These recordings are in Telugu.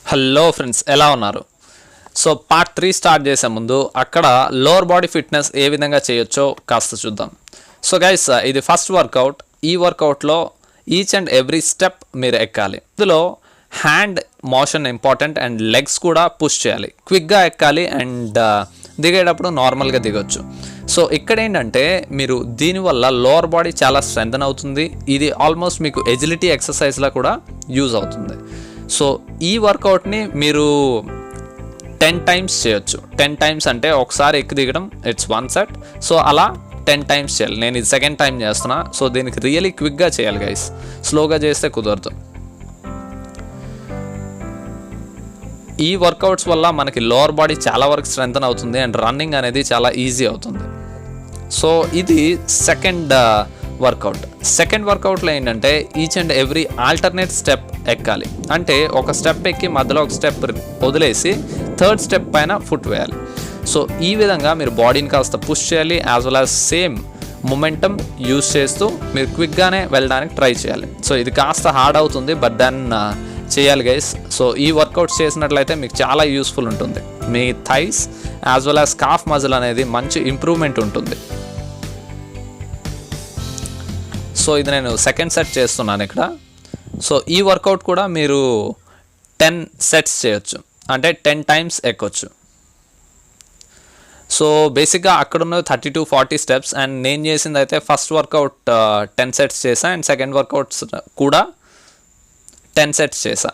హలో ఫ్రెండ్స్, ఎలా ఉన్నారు? సో పార్ట్ 3 స్టార్ట్ చేసే ముందు అక్కడ లోవర్ బాడీ ఫిట్నెస్ ఏ విధంగా చేయొచ్చో కాస్త చూద్దాం. సో గైస్, ఇది ఫస్ట్ వర్కౌట్. ఈ వర్కౌట్లో ఈచ్ అండ్ ఎవ్రీ స్టెప్ మీరు ఎక్కాలి. ఇందులో hand motion important and legs కూడా పుష్ చేయాలి. క్విక్గా ఎక్కాలి అండ్ దిగేటప్పుడు నార్మల్గా దిగొచ్చు. సో ఇక్కడ ఏంటంటే మీరు దీనివల్ల లోవర్ బాడీ చాలా స్ట్రెంథన్ అవుతుంది. ఇది ఆల్మోస్ట్ మీకు ఎజిలిటీ ఎక్సర్సైజ్లా కూడా యూజ్ అవుతుంది. సో ఈ వర్కౌట్ని మీరు 10 టైమ్స్ చేయొచ్చు. 10 టైమ్స్ అంటే ఒకసారి ఎక్కి దిగడం, ఇట్స్ 1 సెట్. సో అలా 10 టైమ్స్ చేయాలి. నేను ఇది సెకండ్ టైం చేస్తున్నా. సో దీనికి రియలీ క్విక్గా చేయాలి గైస్, స్లోగా చేస్తే కుదరదు. ఈ వర్కౌట్స్ వల్ల మనకి లోవర్ బాడీ చాలా వరకు స్ట్రెంథన్ అవుతుంది అండ్ రన్నింగ్ అనేది చాలా ఈజీ అవుతుంది. సో ఇది సెకండ్ వర్కౌట్. సెకండ్ వర్కౌట్లో ఏంటంటే each and every alternate step ఎక్కాలి. అంటే ఒక స్టెప్ ఎక్కి మధ్యలో ఒక స్టెప్ వదిలేసి థర్డ్ స్టెప్ పైన ఫుట్ వేయాలి. సో ఈ విధంగా మీరు బాడీని కాస్త పుష్ చేయాలి, as well as same momentum use చేస్తూ మీరు క్విక్గానే వెళ్ళడానికి ట్రై చేయాలి. సో ఇది కాస్త హార్డ్ అవుతుంది, బట్ దెన్ చేయాలి గైస్. సో ఈ వర్కౌట్స్ చేసినట్లయితే మీకు చాలా యూస్ఫుల్ ఉంటుంది. మీ thighs as well as calf muscle అనేది మంచి ఇంప్రూవ్మెంట్ ఉంటుంది. సో ఇది నేను సెకండ్ సెట్ చేస్తున్నాను ఇక్కడ. సో ఈ వర్కౌట్ కూడా మీరు 10 సెట్స్ చేయొచ్చు, అంటే 10 టైమ్స్ ఎక్కొచ్చు. సో బేసిక్గా అక్కడ ఉన్న 30 to 40 స్టెప్స్ అండ్ నేను చేసింది అయితే ఫస్ట్ వర్కౌట్ 10 సెట్స్ చేసా అండ్ సెకండ్ వర్కౌట్స్ కూడా 10 సెట్స్ చేసా.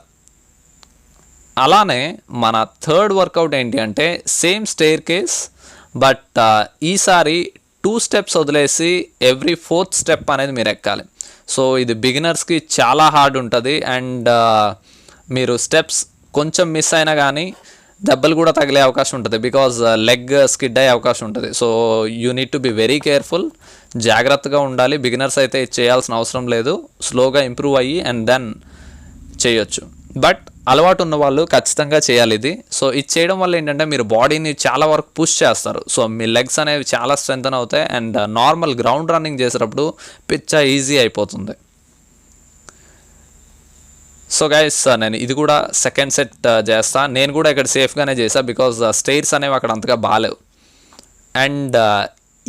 అలానే మన థర్డ్ వర్కౌట్ ఏంటి అంటే సేమ్ స్టేర్ కేస్, బట్ ఈసారి 2 స్టెప్స్ వదిలేసి ఎవ్రీ 4th స్టెప్ అనేది మీరు ఎక్కాలి. సో ఇది బిగినర్స్కి చాలా హార్డ్ ఉంటుంది అండ్ మీరు స్టెప్స్ కొంచెం మిస్ అయినా కానీ దెబ్బలు కూడా తగిలే అవకాశం ఉంటుంది, బికాజ్ లెగ్ స్కిడ్ అయ్యే అవకాశం ఉంటుంది. So you need to be very careful, జాగ్రత్తగా ఉండాలి. బిగినర్స్ అయితే చేయాల్సిన అవసరం లేదు, స్లోగా ఇంప్రూవ్ అయ్యి అండ్ దెన్ చేయొచ్చు. బట్ అలవాటు ఉన్న వాళ్ళు ఖచ్చితంగా చేయాలి ఇది. సో ఇది చేయడం వల్ల ఏంటంటే మీరు బాడీని చాలా వరకు పుష్ చేస్తారు. సో మీ లెగ్స్ అనేవి చాలా స్ట్రెంథన్ అవుతాయి అండ్ నార్మల్ గ్రౌండ్ రన్నింగ్ చేసేటప్పుడు పిచ్చ ఈజీ అయిపోతుంది. సో గైస్, నేను ఇది కూడా సెకండ్ సెట్ చేస్తాను. నేను కూడా ఇక్కడ సేఫ్గానే చేశాను, బికాజ్ స్టైర్స్ అనేవి అక్కడ అంతగా బాగాలేవు. అండ్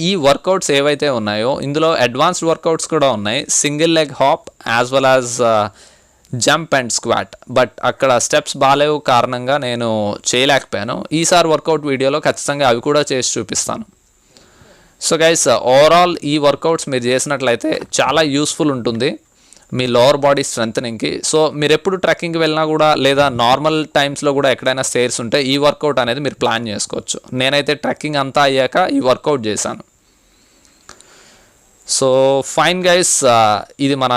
ఈ వర్కౌట్స్ ఏవైతే ఉన్నాయో ఇందులో అడ్వాన్స్డ్ వర్కౌట్స్ కూడా ఉన్నాయి. Single leg hop as well as jump and squat, but అక్కడ స్టెప్స్ బాగాలేవు కారణంగా నేను చేయలేకపోయాను. ఈసారి వర్కౌట్ వీడియోలో ఖచ్చితంగా అవి కూడా చేసి చూపిస్తాను. సో గైస్, ఓవరాల్ ఈ వర్కౌట్స్ మీరు చేసినట్లయితే చాలా యూస్ఫుల్ ఉంటుంది మీ లోవర్ బాడీ స్ట్రెంథనింగ్కి. సో మీరు ఎప్పుడు ట్రెక్కింగ్కి వెళ్ళినా కూడా లేదా నార్మల్ టైమ్స్లో కూడా ఎక్కడైనా స్టేర్స్ ఉంటే ఈ వర్కౌట్ అనేది మీరు ప్లాన్ చేసుకోవచ్చు. నేనైతే ట్రెక్కింగ్ అంతా అయ్యాక ఈ వర్కౌట్ చేశాను. సో ఫైన్ గైస్, ఇది మన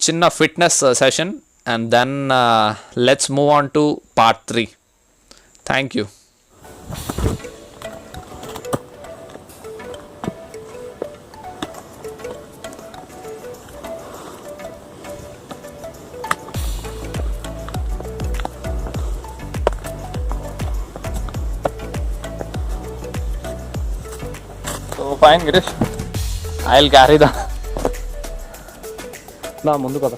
చిన్న fitness session and then let's move on to part 3. Thank you. So fine Girish, I will carry నా ముందు కదా.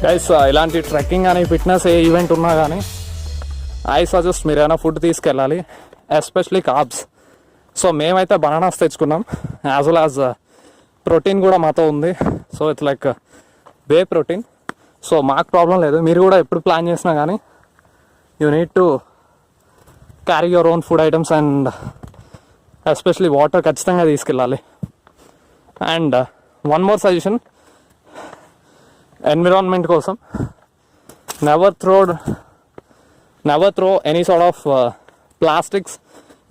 గైస్, ఇలాంటి ట్రెక్కింగ్ కానీ ఫిట్నెస్ ఏ ఈవెంట్ ఉన్నా కానీ ఐ సజెస్ట్ మీరు ఏమైనా ఫుడ్ తీసుకెళ్ళాలి, ఎస్పెషలీ కార్బ్స్. సో మేమైతే బనానాస్ తెచ్చుకున్నాం, యాజ్ వెల్ యాజ్ ప్రోటీన్ కూడా మాతో ఉంది. So it's like whey protein. So మాకు ప్రాబ్లం లేదు. మీరు కూడా ఎప్పుడు ప్లాన్ చేసినా కానీ you need to carry your own food items and especially water ఖచ్చితంగా తీసుకెళ్ళాలి. And one more suggestion environment కోసం, never throw any sort of plastics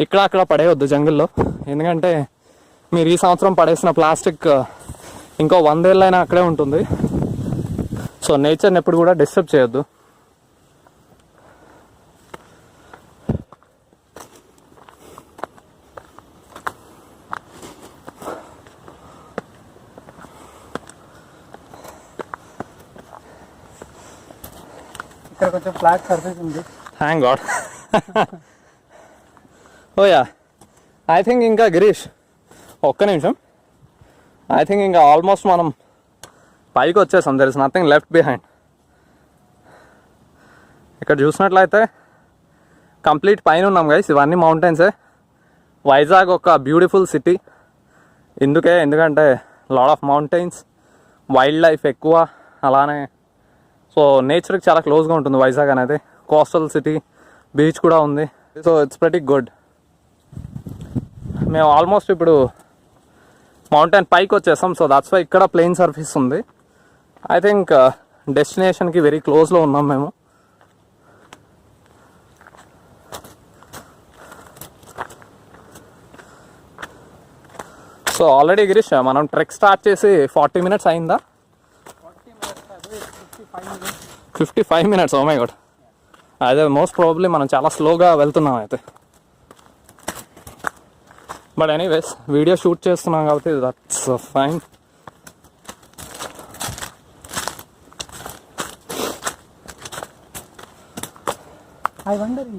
ఇక్కడ అక్కడ పడేయొద్దు జంగిల్లో. ఎందుకంటే మీరు ఈ సంవత్సరం పడేసిన ప్లాస్టిక్ ఇంకో 100 ఏళ్ళైనా అక్కడే ఉంటుంది. సో నేచర్ని ఎప్పుడు కూడా డిస్టర్బ్ చేయొద్దు. ఇక్కడ కొంచెం ఫ్లాట్ సర్ఫేస్ ఉంది. Thank God. ఓయా ఐ థింక్ ఇంకా గిరీష్ ఒక్క నిమిషం, ఐ థింక్ ఇంకా ఆల్మోస్ట్ మనం పైకి వచ్చేసాం. There is nothing left behind. ఇక్కడ చూసినట్లయితే కంప్లీట్ పైన ఉన్నాం గైస్. ఇవన్నీ మౌంటైన్సే. వైజాగ్ ఒక బ్యూటిఫుల్ సిటీ ఎందుకంటే lot of mountains, wild life ఎక్కువ, అలానే సో నేచర్కి చాలా క్లోజ్గా ఉంటుంది వైజాగ్ అనేది. కోస్టల్ సిటీ, బీచ్ కూడా ఉంది. So it's pretty good. మేము ఆల్మోస్ట్ ఇప్పుడు మౌంటైన్ పైకి వచ్చేస్తాం. సో దట్స్ వై ఇక్కడ ప్లెయిన్ సర్ఫేస్ ఉంది. ఐ థింక్ డెస్టినేషన్కి వెరీ క్లోజ్లో ఉన్నాం మేము. సో ఆల్రెడీ గిరీష్ మనం ట్రెక్ స్టార్ట్ చేసి 40 minutes అయిందా? 55 minutes. Oh my god. అదే మోస్ట్ ప్రాబబ్లీ మనం చాలా స్లోగా వెళ్తున్నాం అయితే. బట్ ఎనీవేస్ వీడియో షూట్ చేస్తున్నాం కాబట్టి దట్స్ ఫైన్. ఐ వండర్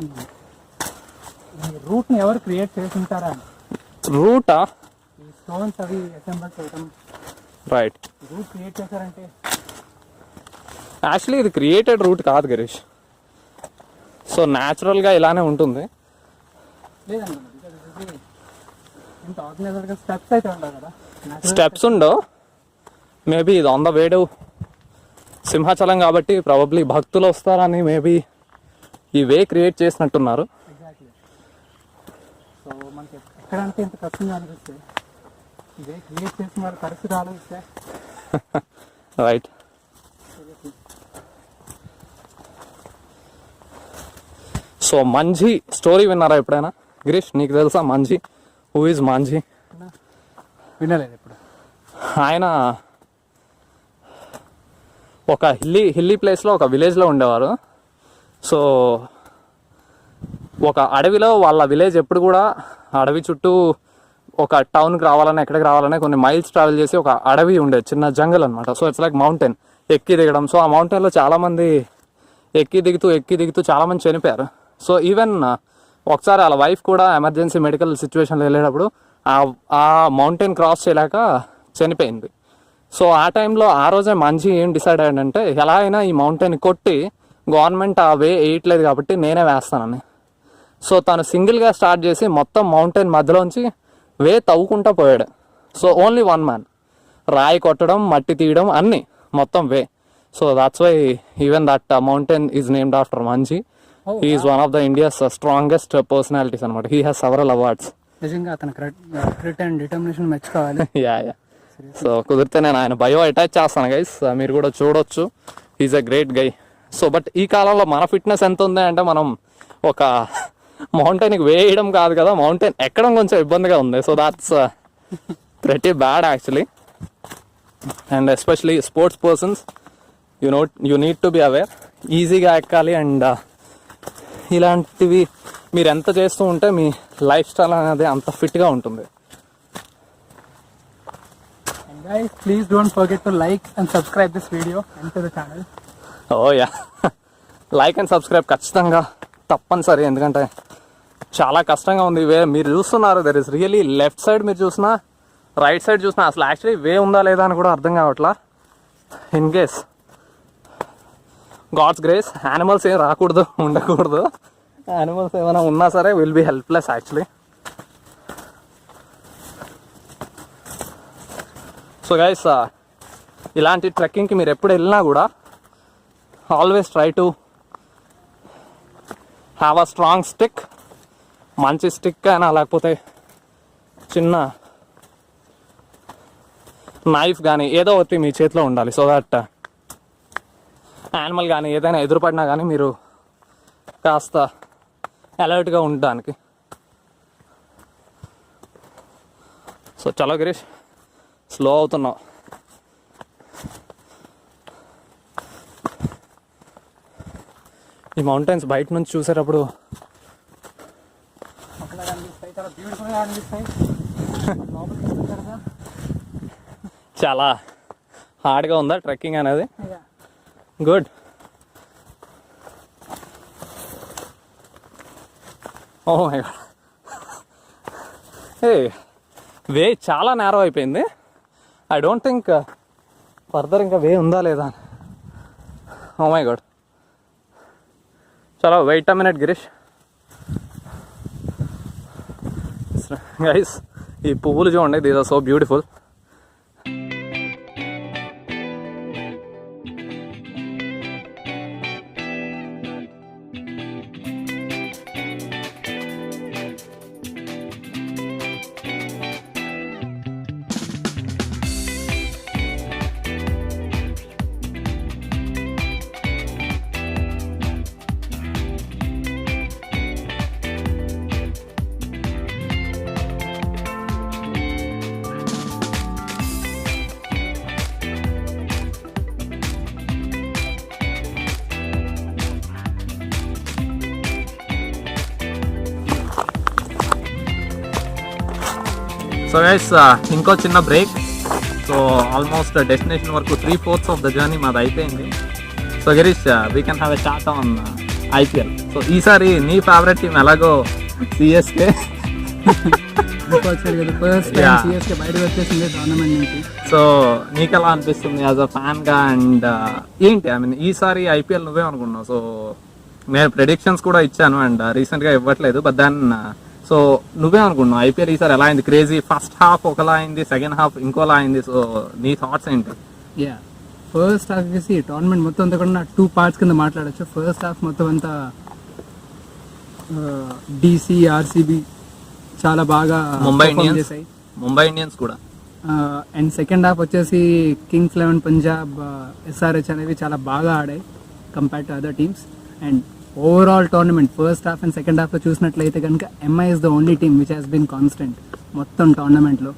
ఈ రూట్ని ఎవరు క్రియేట్ చేసి ఉంటారా? రూటా? ఈ స్టోన్స్ అవి అసెంబుల్ చేయడం, రైట్. రూట్ క్రియేట్ చేశారంటే యాక్చువల్లీ ఇది క్రియేటెడ్ రూట్ కాదు గిరీష్. సో న్యాచురల్గా ఇలానే ఉంటుంది. లేదనుకుంటా. ఇంత ఆర్గనైజర్గా స్టెప్స్ అయితే ఉండవు కదా. స్టెప్స్ ఉండవు. మేబీ ఇది on the way to Simhachalam కాబట్టి ప్రాబబ్లీ భక్తులు వస్తారని మేబీ ఈ వే క్రియేట్ చేసినట్టున్నారు. ఎగ్జాక్ట్లీ. సో మనకి ఎక్కడంటే ఇంత కష్టంగా అనిపిస్తే ఇదే క్రియేట్ చేసిన వారి పరిస్థితి ఆలోచిస్తే రైట్. సో మంజీ స్టోరీ విన్నారా ఎప్పుడైనా గిరీష్? నీకు తెలుసా మంజీ? Who is Manji? వినలేదు ఇప్పుడు. ఆయన ఒక హిల్లీ ప్లేస్లో ఒక విలేజ్లో ఉండేవారు. సో ఒక అడవిలో వాళ్ళ విలేజ్ ఎప్పుడు కూడా అడవి చుట్టూ ఒక టౌన్కి రావాలన్నా ఎక్కడికి రావాలన్నా కొన్ని మైల్స్ ట్రావెల్ చేసి ఒక అడవి ఉండేది, చిన్న జంగల్ అనమాట. సో ఇట్స్ లైక్ మౌంటైన్, ఎక్కి దిగడం. సో ఆ మౌంటైన్లో చాలామంది ఎక్కి దిగుతూ చాలామంది చనిపోయారు. సో ఈవెన్ ఒకసారి వాళ్ళ వైఫ్ కూడా ఎమర్జెన్సీ మెడికల్ సిచ్యువేషన్లో వెళ్ళేటప్పుడు ఆ మౌంటైన్ క్రాస్ చేయలేక చనిపోయింది. సో ఆ టైంలో ఆ రోజే మంజీ ఏం డిసైడ్ అయ్యాడంటే ఎలా అయినా ఈ మౌంటైన్ కొట్టి గవర్నమెంట్ ఆ వే వేయట్లేదు కాబట్టి నేనే వేస్తానని. సో తను సింగిల్గా స్టార్ట్ చేసి మొత్తం మౌంటైన్ మధ్యలోంచి వే తవ్వుకుంటా పోయాడు. సో ఓన్లీ వన్ మ్యాన్, రాయి కొట్టడం, మట్టి తీయడం అన్నీ మొత్తం way. So that's why even that mountain is named after Manjhi. He is one of the India's strongest personalities అనమాట. He has several awards. నిజంగా అతను గ్రిట్ అండ్ డిటర్మినేషన్ మెచ్చుకోవాలి. యా. సో కుదిరితే నేను ఆయన బయో అటాచ్ చేస్తాను గైస్, మీరు కూడా చూడొచ్చు. Is a great guy. So but ఈ కాలంలో మన ఫిట్నెస్ ఎంత ఉంది అంటే మనం ఒక మౌంటైన్కి వేయడం కాదు కదా, మౌంటైన్ ఎక్కడం కొంచెం ఇబ్బందిగా ఉంది. So that's pretty bad actually. And especially sports persons you need to be aware. ఈజీగా ఎక్కాలి. అండ్ ఇలాంటివి మీరు ఎంత చేస్తూ ఉంటే మీ లైఫ్ స్టైల్ అనేది అంత ఫిట్గా ఉంటుంది. And guys, please don't forget to like and subscribe this video and to the channel. Oh yeah, like and subscribe ఖచ్చితంగా తప్పనిసరి. ఎందుకంటే చాలా కష్టంగా ఉంది వే. మీరు చూస్తున్నారు there is really left side మీరు చూసినా రైట్ సైడ్ చూసినా అసలు యాక్చువల్లీ వే ఉందా లేదా అని కూడా అర్థం కావట్లా. In case God's grace animals ఏం రాకూడదు, ఉండకూడదు. యానిమల్స్ ఏమైనా ఉన్నా సరే will be helpless actually. So guys ఇలాంటి ట్రెక్కింగ్కి మీరు ఎప్పుడు వెళ్ళినా కూడా always try to have a strong stick. మంచి స్టిక్ అయినా లేకపోతే చిన్న నైఫ్ కానీ ఏదో ఒకటి మీ చేతిలో ఉండాలి. సో దట్ యానిమల్ కానీ ఏదైనా ఎదురుపడినా కానీ మీరు కాస్త అలర్ట్గా ఉండడానికి. సో చలో గిరీష్, స్లో అవుతున్నావు. ఈ మౌంటైన్స్ బయట నుంచి చూసేటప్పుడు చాలా హార్డ్గా ఉందా ట్రెక్కింగ్ అనేది? గుడ్. ఓ మై గాడ్, ఏ వే చాలా నేరో అయిపోయింది. ఐ డోంట్ థింక్ ఫర్దర్ ఇంకా వే ఉందా లేదా. ఓ మై గాడ్, చలో wait a minute Girish. Guys ఈ పువ్వులు చూడండి, these are so beautiful. So guys ఇంకో చిన్న బ్రేక్. సో ఆల్మోస్ట్ డెస్టినేషన్ వరకు 3/4 ఆఫ్ ద జర్నీ మాది అయిపోయింది. So Girish, we can have a chat on IPL. So ఈసారి నీ ఫేవరెట్ టీం ఎలాగో సిఎస్కే. ఫస్ట్ టైం సిఎస్కే బయటకు వచ్చేసింది టోర్నమెంట్ నుంచి. సో నీకు ఎలా అనిపిస్తుంది యాజ్ అ ఫ్యాన్గా? అండ్ ఏంటి ఐ మీన్ ఈసారి ఐపీఎల్ నువ్వే అనుకున్నావు. సో నేను ప్రెడిక్షన్స్ కూడా ఇచ్చాను అండ్ రీసెంట్గా ఇవ్వట్లేదు. బట్ దెన్ సో నువ్వే అనుకున్నావు ఐపీఎల్ ఈసారి ఎలా అయింది? క్రేజీ, ఫస్ట్ హాఫ్ ఒకలా అయింది, సెకండ్ హాఫ్ ఇంకోలా అయింది. సో నీ థాట్స్ ఏంటి? యా, ఫస్ట్ హాఫ్ వచ్చేసి టోర్నమెంట్ మొత్తం అంతా కూడా 2 parts కింద మాట్లాడచ్చు. ఫస్ట్ హాఫ్ మొత్తం అంతా డీసీ, ఆర్సీబీ చాలా బాగా ముంబై perform చేశాయి. ఇండియన్స్ కూడా. అండ్ సెకండ్ హాఫ్ వచ్చేసి కింగ్స్ 11 పంజాబ్, ఎస్ఆర్హెచ్ అనేవి చాలా బాగా ఆడాయి compare to other teams. And overall tournament first half and second హాఫ్లో చూసినట్లయితే కనుక MI is the only team which has been constant మొత్తం టోర్నమెంట్లో.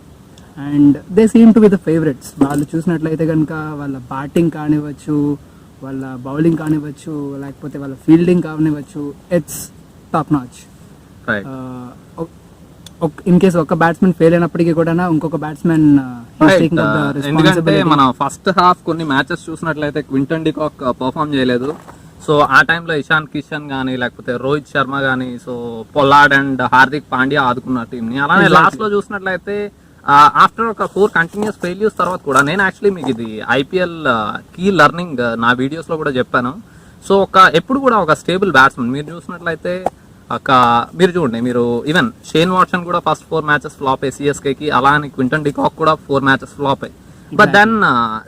And they seem to be the favourites. వాళ్ళు చూసినట్లయితే కనుక వాళ్ళ బ్యాటింగ్ కానివ్వచ్చు, వాళ్ళ బౌలింగ్ కానివ్వచ్చు, లేకపోతే వాళ్ళ ఫీల్డింగ్ కానివ్వచ్చు, it's top notch. In case ఒక బ్యాట్స్మెన్ ఫెయిల్ అయినప్పటికీ కూడా ఇంకొక బ్యాట్స్మెన్ ఎందుకంటే మన ఫస్ట్ హాఫ్ కొన్ని మ్యాచెస్ చూసినట్లయితే క్వింటన్ డికాక్ పర్ఫామ్ చేయలేదు. సో ఆ టైంలో ఇషాన్ కిషన్ కానీ లేకపోతే రోహిత్ శర్మ కానీ, so Pollard and Hardik Pandya ఆదుకున్న టీంని. అలానే లాస్ట్ లో చూసినట్లయితే ఆఫ్టర్ ఒక 4 కంటిన్యూస్ ఫెయిల్యూర్స్ తర్వాత కూడా, నేను యాక్చువల్లీ మీకు ఇది ఐపీఎల్ కీ లెర్నింగ్ నా వీడియోస్ లో కూడా చెప్పాను. సో ఎప్పుడు కూడా ఒక స్టేబుల్ బ్యాట్స్మెన్ మీరు చూసినట్లయితే మీరు చూడండి, మీరు ఈవెన్ షేన్ వాట్సన్ కూడా ఫస్ట్ 4 మ్యాచెస్ ఫ్లాప్ అయ్యి సిఎస్కేకి, అలానే క్వింటన్ డికాక్ కూడా 4 మ్యాచెస్ ఫ్లాప్ అయ్యి. But then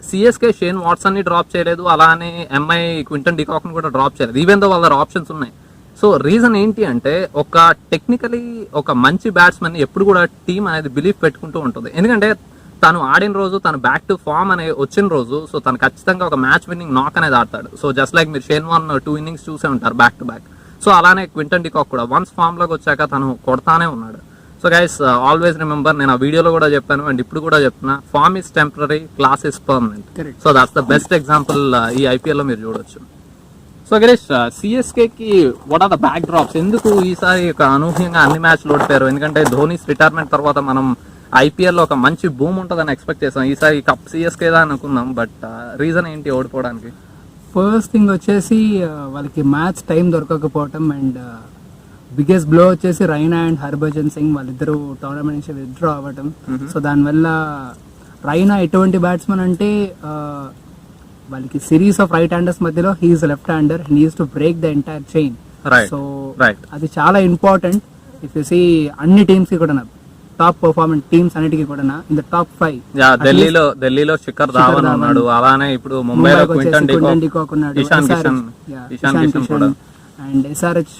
CSK Shane Watson ని డ్రాప్ చేయలేదు, అలానే ఎంఐ క్వింటన్ డికాక్ ని కూడా డ్రాప్ చేయలేదు, ఈవెన్ దో వాళ్ళ ఆప్షన్స్ ఉన్నాయి. సో రీజన్ ఏంటి అంటే ఒక టెక్నికలీ ఒక మంచి బ్యాట్స్మెన్ ఎప్పుడు కూడా టీం అనేది బిలీఫ్ పెట్టుకుంటూ ఉంటుంది. ఎందుకంటే తను ఆడిన రోజు, తను బ్యాక్ టు ఫామ్ అనే వచ్చిన రోజు, సో తను ఖచ్చితంగా ఒక మ్యాచ్ విన్నింగ్ నాక్ అనేది ఆడతాడు. సో జస్ట్ లైక్ మీరు షేన్ వార్న్ 2 innings చూసే ఉంటారు బ్యాక్ టు బ్యాక్. సో అలానే క్వింటన్ డికాక్ కూడా వన్స్ ఫామ్ లోకి వచ్చాక తను కొడతానే ఉన్నాడు. సో గైస్ ఆల్వేస్ రిమెంబర్, నేను ఆ వీడియోలో కూడా చెప్పాను అండ్ ఇప్పుడు కూడా చెప్తున్నా, form is temporary, class is permanent. So that's the best example ఈ ఐపీఎల్ లో మీరు చూడొచ్చు. సో గిరీష్, సిఎస్కేకి what are the backdrops? ఎందుకు ఈసారి ఒక అనూహ్యంగా అన్ని మ్యాచ్లు ఓడిపోయారు? ఎందుకంటే ధోనీస్ రిటైర్మెంట్ తర్వాత మనం ఐపీఎల్ లో ఒక మంచి బూమ్ ఉంటుందని ఎక్స్పెక్ట్ చేసాం. ఈసారి కప్ సిఎస్కేదా అనుకున్నాం. బట్ రీజన్ ఏంటి ఓడిపోవడానికి? ఫస్ట్ థింగ్ వచ్చేసి వాళ్ళకి మ్యాచ్ టైం దొరకకపోవటం. అండ్ బిగ్గెస్ట్ బ్లో వచ్చేసి రైనా అండ్ హర్భజన్ సింగ్ వాళ్ళిద్దరూ టోర్నమెంట్ నుంచి విత్డ్రా అవ్వటం. సో దానివల్ల రైనా ఎటువంటి బ్యాట్స్మెన్ అంటే వాళ్ళకి సిరీస్ ఆఫ్ రైట్ హ్యాండర్స్ మధ్యలో he's left hander, he needs to break the entire chain. So అది చాలా ఇంపార్టెంట్. ఇఫ్ యు సీ అన్ని టీమ్స్ కి కూడా టాప్ పర్ఫార్మెన్స్ టీమ్స్ అన్నిటికీ కూడా ఇన్ ద టాప్ 5. ఢిల్లీలో శిఖర్ ధావన్ ఉన్నాడు, అలానే ఇప్పుడు ముంబైలో క్వింటన్ డికాక్ ఉన్నాడు, ఇషాన్ కిషన్ కూడా, అండ్ ఎస్ఆర్హెచ్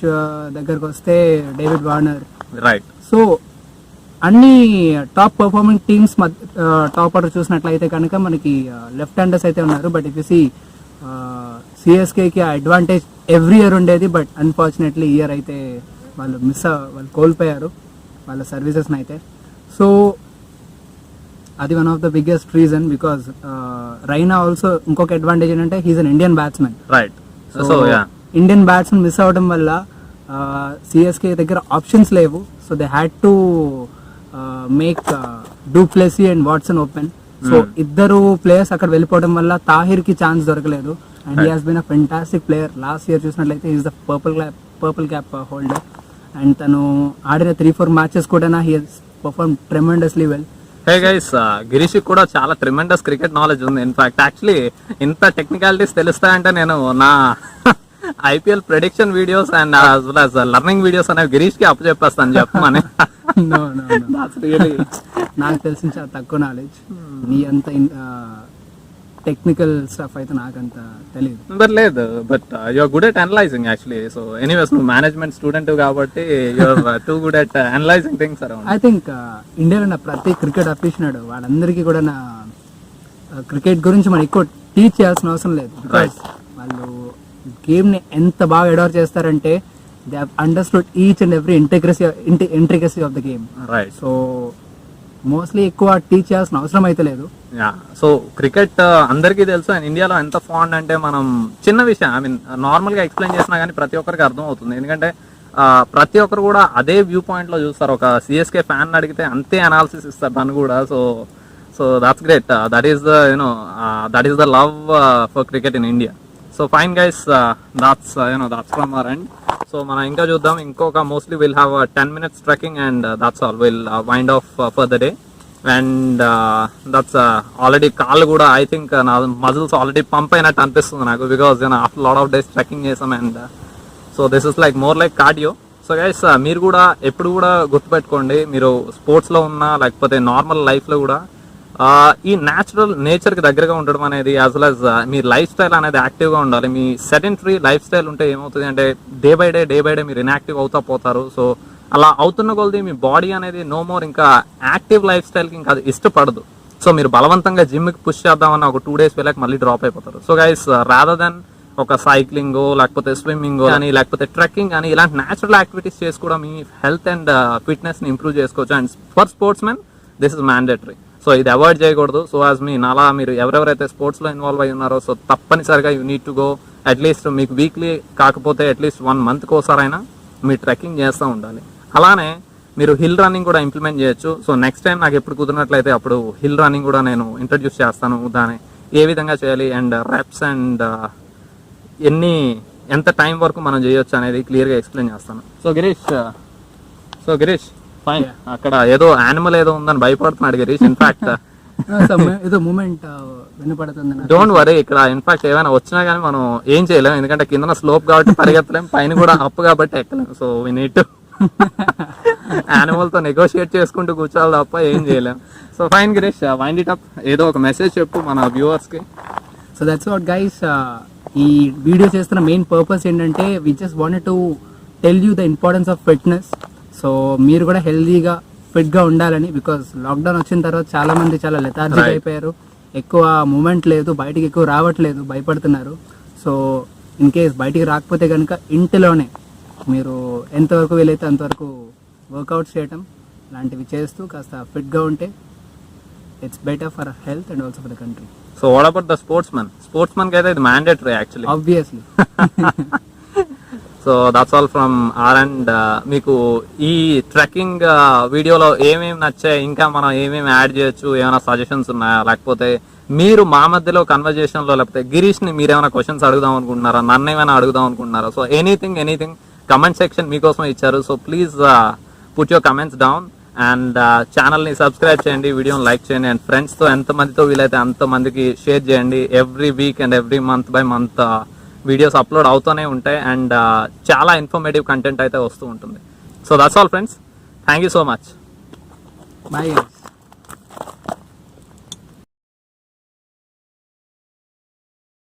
దగ్గరకు వస్తే డేవిడ్ వార్నర్. రైట్. సో అన్ని top performing teams top order చూసినట్లయితే కనుక మనకి లెఫ్ట్ హ్యాండర్స్ అయితే ఉన్నారు. బట్ ఇఫ్ యు సీ సిఎస్కేకి ఆ అడ్వాంటేజ్ ఎవ్రీ ఇయర్ ఉండేది. బట్ అన్ఫార్చునేట్లీ ఇయర్ అయితే వాళ్ళు కోల్పోయారు వాళ్ళ సర్వీసెస్ని అయితే. సో అది one of the biggest reason. Because Raina also ఇంకొక అడ్వాంటేజ్ ఏంటంటే he's an Indian batsmen. Right. So Indian batsmen miss అవడం వల్ల సిఎస్కే దగ్గర ఆప్షన్స్ లేవు. So they had to make du Plessis and Watson open. So ఇద్దరు ప్లేయర్స్ అక్కడ వెళ్ళిపోవడం వల్ల తాహిర్ కి ఛాన్స్ దొరకలేదు. And he has been a fantastic player. Last year చూసినట్లయితే is the purple cap holder. And తను ఆడిన 3-4 మ్యాచెస్ కూడా he has perform tremendously well. Hey guys, Girish కూడా చాలా ట్రిమెండస్ క్రికెట్ నాలెడ్జ్ ఉంది. ఇన్ఫాక్ట్ యాక్చువల్లీ ఇంత టెక్నికాలిటీస్ తెలుస్తాయంటే నేను నా IPL prediction videos and learning videos అనేవి గిరీష్ కి అప్పచెప్పేస్తాను చెప్పమని. నో నో నాకు తెలిసిన చాలా తక్కువ నాలెడ్జ్. నీ అంత టెక్నికల్ స్టఫ్ అయితే నాకంత తెలియదు. బట్ లేదు, but you're good at analysing actually. So anyways, నువ్వు మేనేజ్మెంట్ స్టూడెంట్ కాబట్టి you're too good at analysing things around. I think ఇండియాలో ఉన్న ప్రతి క్రికెట్ అఫీషియనాడు వాళ్ళందరికీ కూడా నా క్రికెట్ గురించి మనం ఎక్కువ టీచ్ చేయాల్సిన అవసరం లేదు. బికాస్ వాళ్ళు గేమ్ని ఎంత బాగా అడాప్ట్ చేస్తారంటే they have understood each and every intricacy of the game. Right. So mostly ఎక్కువ టీచ్ చేయాల్సిన అవసరం అయితే లేదు. సో క్రికెట్ అందరికీ తెలుసు, అండ్ ఇండియాలో ఎంత ఫాండ్ అంటే మనం చిన్న విషయం ఐ మీన్ నార్మల్గా ఎక్స్ప్లెయిన్ చేసినా కానీ ప్రతి ఒక్కరికి అర్థం అవుతుంది. ఎందుకంటే ప్రతి ఒక్కరు కూడా అదే వ్యూ పాయింట్లో చూస్తారు. ఒక సిఎస్కే ఫ్యాన్ అడిగితే అంతే అనాలిసిస్ ఇస్తారు తను కూడా. So that's great. That is the that is the love for cricket in India. So fine guys, that's from our end. సో మనం ఇంకా చూద్దాం. ఇంకొక mostly will have 10 minutes trekking and that's all. Will wind off for the day. And that's already కాళ్ళు కూడా ఐ థింక్ నా మజిల్స్ ఆల్రెడీ పంప్ అయినట్టు అనిపిస్తుంది నాకు. Because after lot of days trekking చేసాం. And so this is like more like cardio. So guys, మీరు కూడా ఎప్పుడు కూడా గుర్తుపెట్టుకోండి, మీరు స్పోర్ట్స్లో ఉన్నా లేకపోతే నార్మల్ లైఫ్లో కూడా ఈ న్యాచురల్ నేచర్కి దగ్గరగా ఉండడం అనేది, యాజ్ వెల్ యాజ్ మీ లైఫ్ స్టైల్ అనేది యాక్టివ్గా ఉండాలి. మీ సెడెంటరీ లైఫ్ స్టైల్ ఉంటే ఏమవుతుంది అంటే డే బై డే మీరు ఇన్యాక్టివ్ అవుతా పోతారు. సో అలా అవుతున్న కొలది మీ బాడీ అనేది నో మోర్ ఇంకా యాక్టివ్ లైఫ్ స్టైల్కి ఇంకా అది ఇష్టపడదు. సో మీరు బలవంతంగా జిమ్కి పుష్ చేద్దామన్న ఒక 2 days వెళ్ళాక మళ్ళీ డ్రాప్ అయిపోతారు. సో గైస్, రాదర్ దెన్ ఒక సైక్లింగ్ లేకపోతే స్విమ్మింగ్ కానీ లేకపోతే ట్రెక్కింగ్ కానీ ఇలాంటి న్యాచురల్ యాక్టివిటీస్ చేసి కూడా మీ హెల్త్ అండ్ ఫిట్నెస్ని ఇంప్రూవ్ చేసుకోవచ్చు. And for sports men this is mandatory. So ఇది అవాయిడ్ చేయకూడదు. సో యాజ్ మీ నాలా మీరు ఎవరెవరైతే స్పోర్ట్స్లో ఇన్వాల్వ్ అయి ఉన్నారో సో తప్పనిసరిగా you need to go. At least మీకు వీక్లీ కాకపోతే అట్లీస్ట్ 1 month కోసారైనా మీరు ట్రెక్కింగ్ చేస్తూ ఉండాలి. అలానే మీరు హిల్ రన్నింగ్ కూడా ఇంప్లిమెంట్ చేయొచ్చు. సో నెక్స్ట్ టైం నాకు ఎప్పుడు కుదిరినట్లయితే అప్పుడు హిల్ రన్నింగ్ కూడా నేను ఇంట్రడ్యూస్ చేస్తాను. దాన్ని ఏ విధంగా చేయాలి అండ్ రెప్స్ అండ్ ఎంత టైం వరకు మనం చేయొచ్చు అనేది క్లియర్గా ఎక్స్ప్లెయిన్ చేస్తాను. So Girish fine. అక్కడ ఏదో యానిమల్ ఏదో ఉందని భయపడుతున్నాడు గిరీష్. ఇన్ఫాక్ట్ ఏదో మూమెంట్ వినపడుతుంది. డోంట్ వరీ, ఇక్కడ ఇన్ఫాక్ట్ ఏమైనా వచ్చినా కానీ మనం ఏం చేయలేము. ఎందుకంటే కింద స్లోప్ కాబట్టి పరిగెత్తలేం, పైన కూడా అప్పు కాబట్టి ఎక్కలేము. So we need to animal తో నెగోషియేట్ చేసుకుంటూ కూర్చోవాలి తప్ప ఏం చేయలేం. So fine Girish, wind it up. ఏదో ఒక మెసేజ్ చెప్పు మన వ్యూవర్స్ కి. సో దట్స్ వాట్ గైస్, ఈ వీడియో చేస్తున్న మెయిన్ పర్పస్ ఏంటంటే we just wanted to tell you the importance of fitness. So మీరు కూడా హెల్దీగా ఫిట్గా ఉండాలని. బికాస్ లాక్డౌన్ వచ్చిన తర్వాత చాలా మంది చాలా లెథార్జిక్ అయిపోయారు, ఎక్కువ మూమెంట్ లేదు, బయటికి ఎక్కువ రావట్లేదు, భయపడుతున్నారు. సో ఇన్ కేస్ బయటికి రాకపోతే కనుక ఇంటిలోనే మీరు ఎంతవరకు వీలైతే అంతవరకు వర్కౌట్స్ చేయటం లాంటివి చేస్తూ కాస్త ఫిట్గా ఉంటే it's better for health and also for the country. So what about the sportsmen కి అయితే ఇది mandatory actually. Obviously. So that's all from our end. మీకు ఈ ట్రెక్కింగ్ వీడియోలో ఏమేమి నచ్చాయి, ఇంకా మనం ఏమేమి యాడ్ చేయొచ్చు, ఏమైనా సజెషన్స్ ఉన్నాయా, లేకపోతే మీరు మా మధ్యలో కన్వర్జేషన్లో లేకపోతే గిరీష్ని మీరేమైనా క్వశ్చన్స్ అడుగుదాం అనుకుంటున్నారా, నన్ను ఏమైనా అడుగుదాం అనుకుంటున్నారా? సో ఎనీథింగ్ కమెంట్ సెక్షన్ మీకోసం ఇచ్చారు. So please put your comments down and ఛానల్ని సబ్స్క్రైబ్ చేయండి, వీడియోని లైక్ చేయండి అండ్ ఫ్రెండ్స్తో ఎంతమందితో వీలైతే అంతమందికి షేర్ చేయండి. Every week and every month by month videos upload అవుతూనే ఉంటాయి అండ్ చాలా ఇన్ఫర్మేటివ్ కంటెంట్ అయితే వస్తూ ఉంటుంది. So that's all friends, thank you so much. Bye.